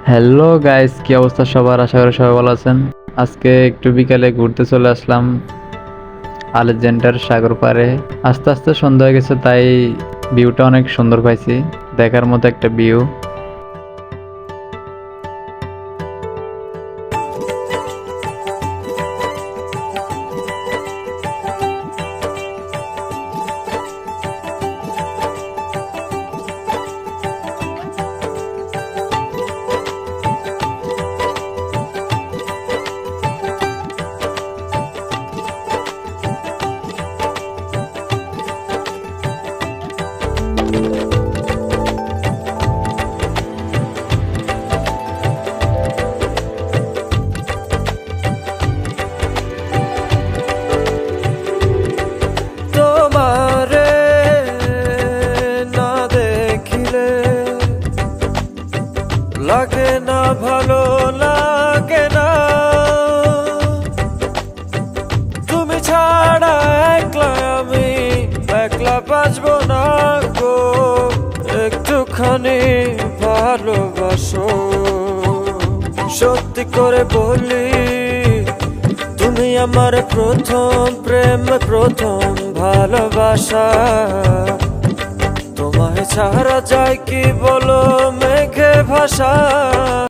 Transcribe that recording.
Hello guys, কি অবস্থা সবার? আশা করি সবাই ভালো আছেন। আজকে একটু বিকালে ঘুরতে চলে আসলাম আলেকজান্ডার সাগর পাড়ে। আস্তে আস্তে সন্ধ্যা হয়ে গেছে, তাই ভিউটা অনেক সুন্দর পাইছি, দেখার মতো একটা ভিউ। তোমারে না দেখিলে লাগে না, ভালো লাগে না। তুমি ছাড়া একলা আমি একলা বাঁচবো না গো। একটুখানি ভালোবাসো, সত্যি করে বলি তুমি আমার প্রথম প্রেম, প্রথম ভালোবাসা। তোমায় ছাড়া যায় কি বলো মেঘে ভাষা।